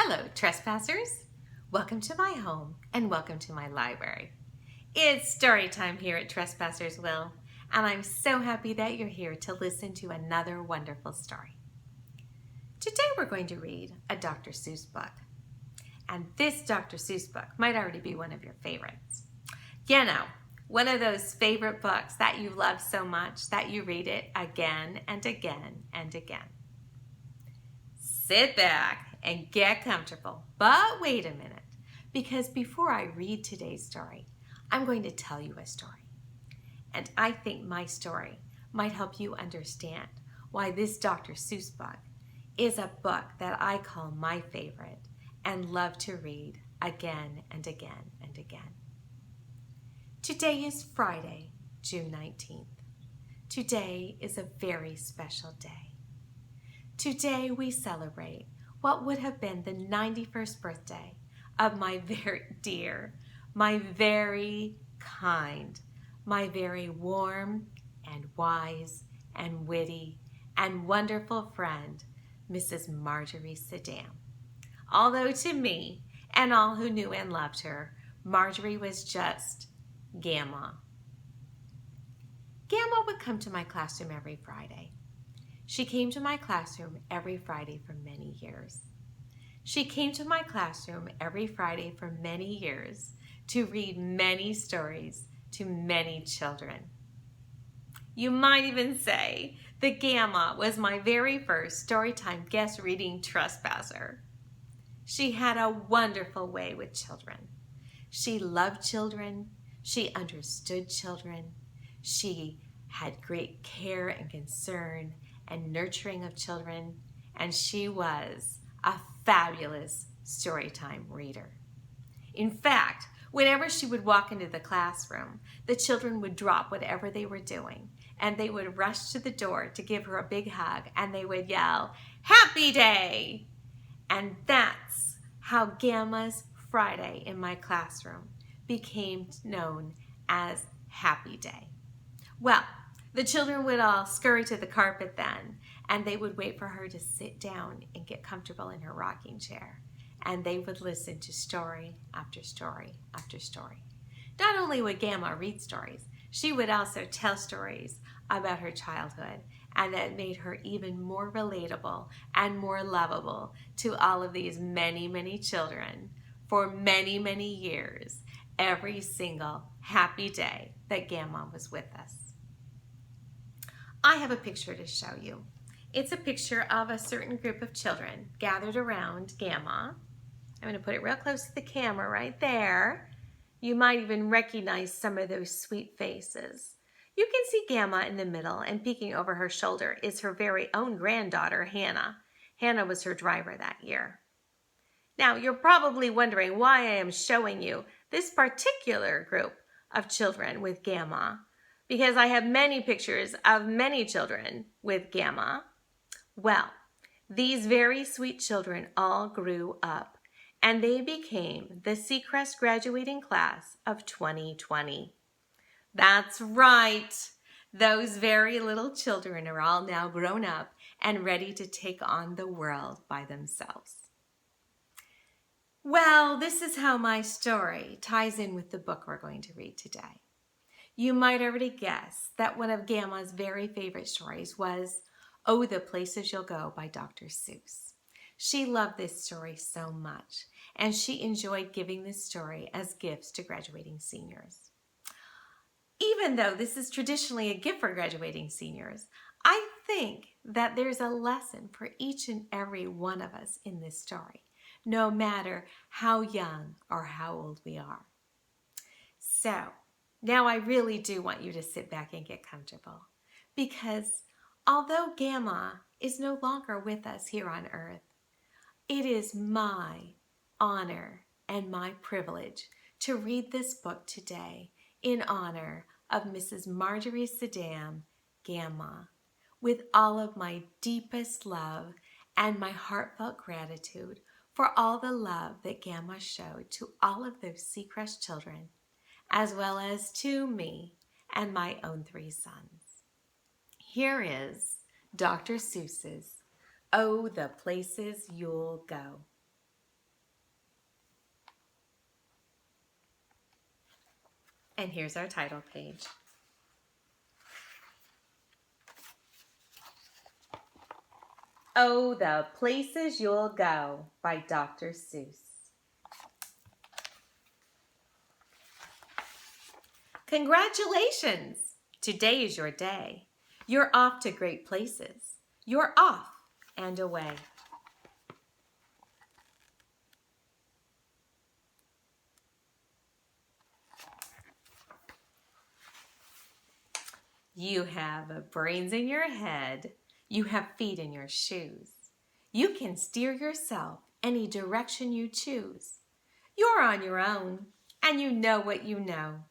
Hello, trespassers. Welcome to my home and welcome to my library. It's story time here at Trespassers Will, and I'm so happy that you're here to listen to another wonderful story. Today we're going to read a Dr. Seuss book. And this Dr. Seuss book might already be one of your favorites. You know, one of those favorite books that you love so much that you read it again and again and again. Sit back and get comfortable, but wait a minute, because before I read today's story, I'm going to tell you a story. And I think my story might help you understand why this Dr. Seuss book is a book that I call my favorite and love to read again and again and again. Today is Friday, June 19th. Today is a very special day. Today we celebrate what would have been the 91st birthday of my very dear, my very kind, my very warm and wise and witty and wonderful friend, Mrs. Marjorie Suydam. Although to me and all who knew and loved her, Marjorie was just Ganma. Ganma would come to my classroom every Friday. She came to my classroom every Friday for many years. She came to my classroom every Friday for many years to read many stories to many children. You might even say that Ganma was my very first Storytime guest reading trespasser. She had a wonderful way with children. She loved children. She understood children. She had great care and concern and nurturing of children, and she was a fabulous Storytime reader. In fact, whenever she would walk into the classroom, the children would drop whatever they were doing, and they would rush to the door to give her a big hug, and they would yell, "Happy Day!" And that's how Ganma's Friday in my classroom became known as Happy Day. Well, the children would all scurry to the carpet then, and they would wait for her to sit down and get comfortable in her rocking chair. And they would listen to story after story after story. Not only would Ganma read stories, she would also tell stories about her childhood, and that made her even more relatable and more lovable to all of these many, many children for many, many years, every single happy day that Ganma was with us. I have a picture to show you. It's a picture of a certain group of children gathered around Ganma. I'm going to put it real close to the camera right there. You might even recognize some of those sweet faces. You can see Ganma in the middle, and peeking over her shoulder is her very own granddaughter, Hannah. Hannah was her driver that year. Now, you're probably wondering why I am showing you this particular group of children with Ganma, because I have many pictures of many children with Ganma. Well, these very sweet children all grew up, and they became the Seacrest graduating class of 2020. That's right. Those very little children are all now grown up and ready to take on the world by themselves. Well, this is how my story ties in with the book we're going to read today. You might already guess that one of Ganma's very favorite stories was Oh, the Places You'll Go by Dr. Seuss. She loved this story so much, and she enjoyed giving this story as gifts to graduating seniors. Even though this is traditionally a gift for graduating seniors, I think that there's a lesson for each and every one of us in this story, no matter how young or how old we are. So, now I really do want you to sit back and get comfortable, because although Ganma is no longer with us here on earth, it is my honor and my privilege to read this book today in honor of Mrs. Marjorie Suydam, Ganma, with all of my deepest love and my heartfelt gratitude for all the love that Ganma showed to all of those Seacrest children, as well as to me and my own 3 sons. Here is Dr. Seuss's Oh, the Places You'll Go. And here's our title page. Oh, the Places You'll Go by Dr. Seuss. Congratulations! Today is your day. You're off to great places. You're off and away. You have brains in your head. You have feet in your shoes. You can steer yourself any direction you choose. You're on your own, and you know what you know.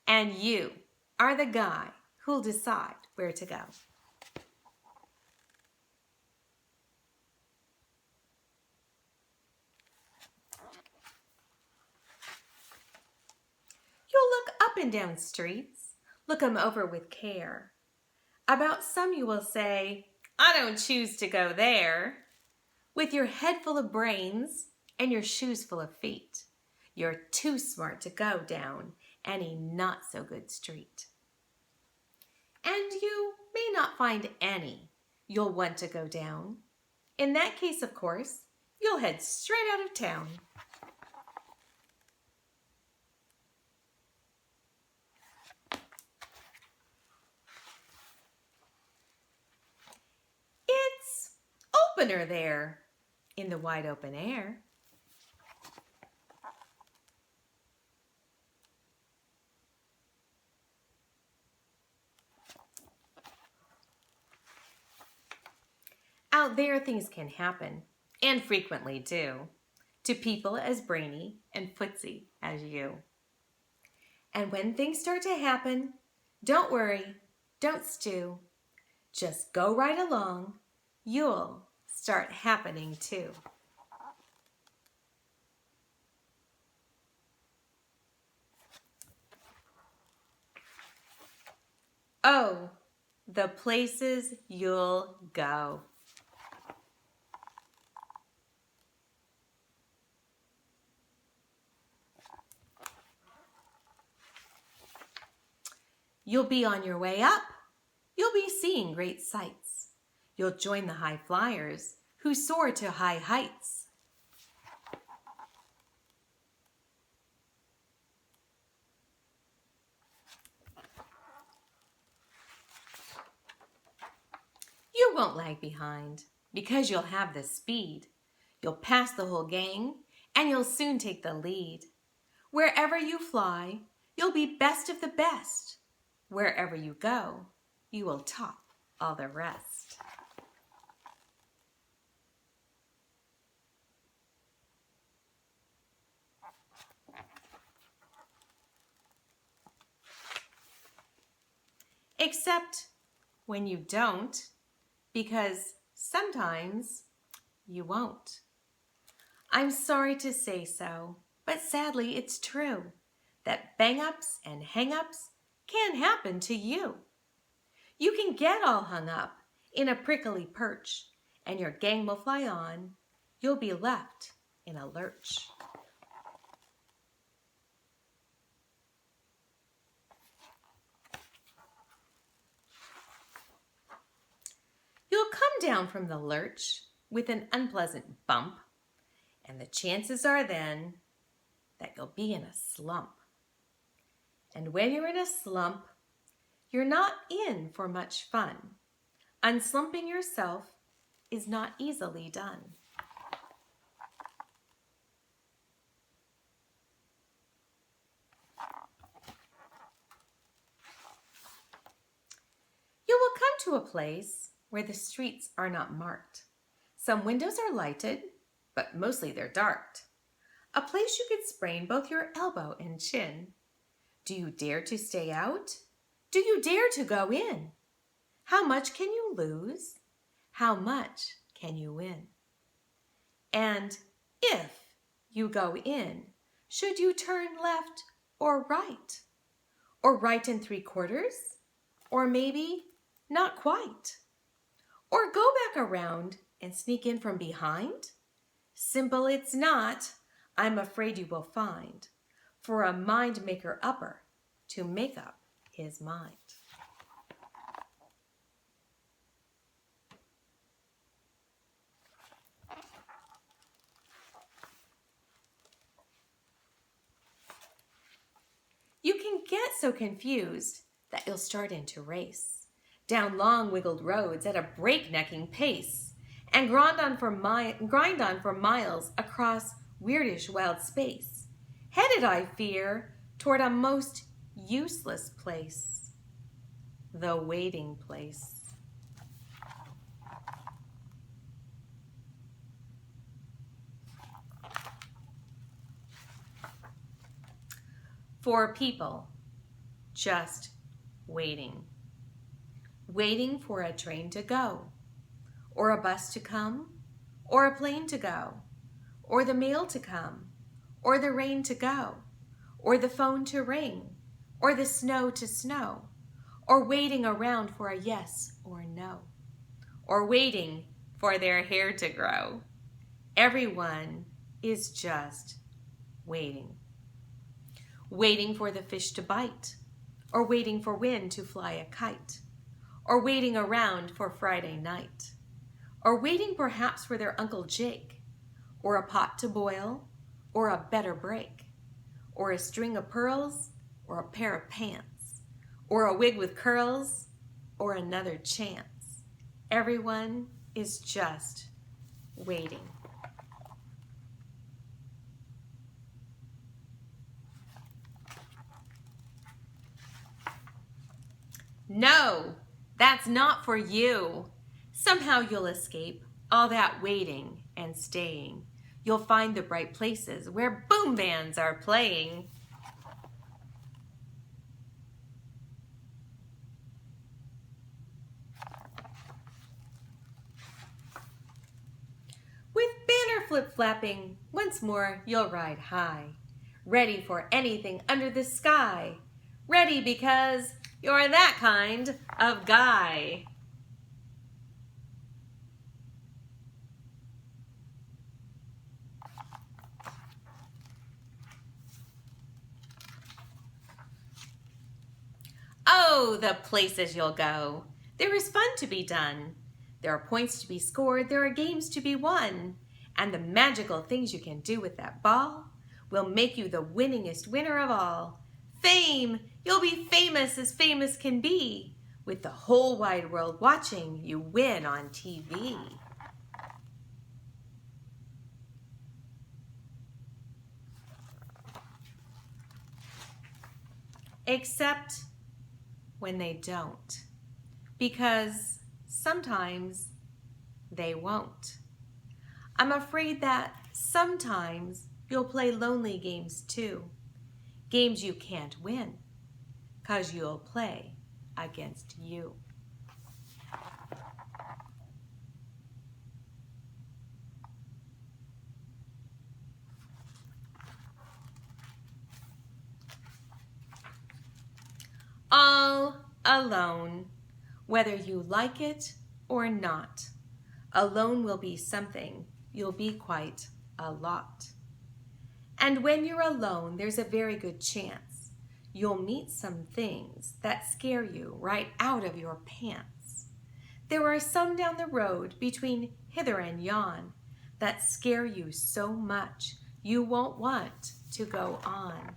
And you are the guy who'll decide where to go. You'll look up and down streets, look 'em over with care. About some you will say, I don't choose to go there. With your head full of brains and your shoes full of feet, you're too smart to go down any not so good street. And you may not find any you'll want to go down. In that case, of course, you'll head straight out of town. It's opener there in the wide open air. Out there things can happen, and frequently do, to people as brainy and footsie as you. And when things start to happen, don't worry, don't stew. Just go right along. You'll start happening too. Oh, the places you'll go. You'll be on your way up. You'll be seeing great sights. You'll join the high flyers who soar to high heights. You won't lag behind because you'll have the speed. You'll pass the whole gang and you'll soon take the lead. Wherever you fly, you'll be best of the best. Wherever you go, you will top all the rest. Except when you don't, because sometimes you won't. I'm sorry to say so, but sadly it's true that bang-ups and hang-ups can happen to you. You can get all hung up in a prickly perch, and your gang will fly on. You'll be left in a lurch. You'll come down from the lurch with an unpleasant bump, and the chances are then that you'll be in a slump. And when you're in a slump, you're not in for much fun. Unslumping yourself is not easily done. You will come to a place where the streets are not marked. Some windows are lighted, but mostly they're dark. A place you could sprain both your elbow and chin. Do you dare to stay out? Do you dare to go in? How much can you lose? How much can you win? And if you go in, should you turn left or right? Or right and 3/4? Or maybe not quite? Or go back around and sneak in from behind? Simple it's not, I'm afraid you will find, for a mind maker upper to make up his mind. You can get so confused that you'll start into race down long wiggled roads at a breaknecking pace and grind on for miles across weirdish wild space, headed, I fear, toward a most useless place, the waiting place. For people just waiting. Waiting for a train to go, or a bus to come, or a plane to go, or the mail to come, or the rain to go, or the phone to ring, or the snow to snow, or waiting around for a yes or no, or waiting for their hair to grow. Everyone is just waiting. Waiting for the fish to bite, or waiting for wind to fly a kite, or waiting around for Friday night, or waiting perhaps for their Uncle Jake, or a pot to boil, or a better break, or a string of pearls, or a pair of pants, or a wig with curls, or another chance. Everyone is just waiting. No, that's not for you. Somehow you'll escape all that waiting and staying. You'll find the bright places where boom bands are playing. With banner flip-flapping, once more you'll ride high, ready for anything under the sky. Ready because you're that kind of guy. Oh, the places you'll go. There is fun to be done. There are points to be scored. There are games to be won. And the magical things you can do with that ball will make you the winningest winner of all. Fame! You'll be famous as famous can be, with the whole wide world watching you win on TV. Except when they don't, because sometimes they won't. I'm afraid that sometimes you'll play lonely games too. Games you can't win, 'cause you'll play against you. All alone, whether you like it or not. Alone will be something, you'll be quite a lot. And when you're alone, there's a very good chance you'll meet some things that scare you right out of your pants. There are some down the road between hither and yon that scare you so much you won't want to go on.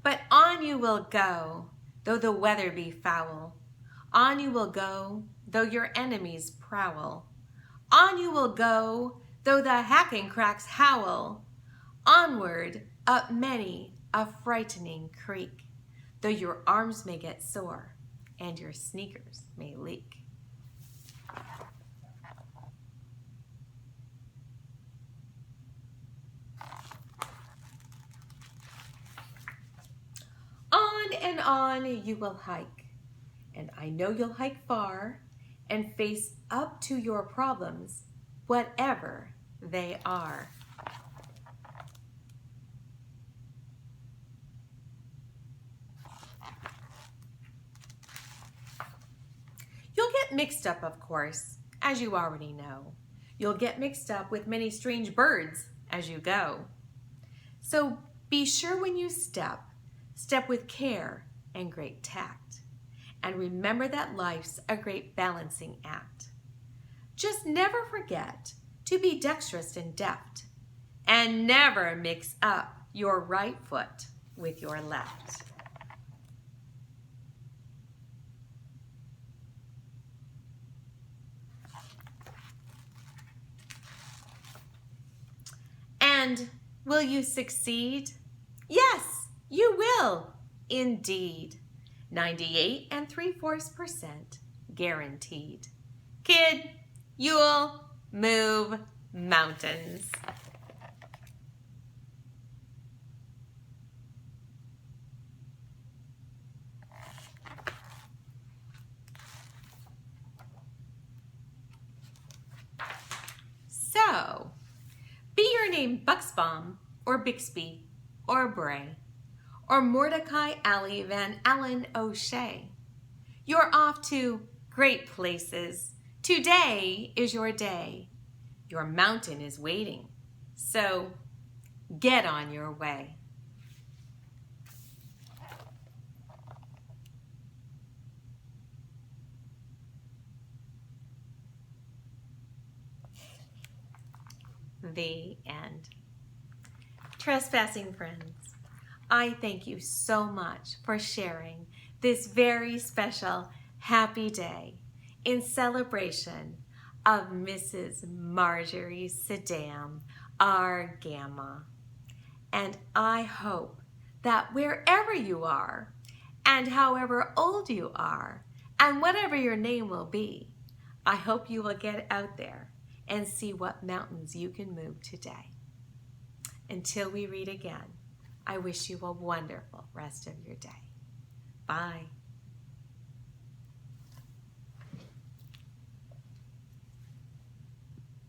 But on you will go, though the weather be foul. On you will go, though your enemies prowl. On you will go, though the hacking cracks howl. Onward, up many a frightening creek, though your arms may get sore and your sneakers may leak. On and on you will hike, and I know you'll hike far and face up to your problems, whatever they are. You'll get mixed up, of course, as you already know. You'll get mixed up with many strange birds as you go. So be sure when you step with care and great tact. And remember that life's a great balancing act. Just never forget to be dexterous and deft, and never mix up your right foot with your left. And will you succeed? Yes, you will, indeed. 98 3/4% guaranteed. Kid, you'll move mountains. So, be your name Buxbaum or Bixby or Bray or Mordecai Alley Van Allen O'Shea. You're off to great places. Today is your day. Your mountain is waiting. So get on your way. The end. Trespassing friends, I thank you so much for sharing this very special happy day in celebration of Mrs. Marjorie Suydam, our Gamma. And I hope that wherever you are, and however old you are, and whatever your name will be, I hope you will get out there and see what mountains you can move today. Until we read again, I wish you a wonderful rest of your day. Bye.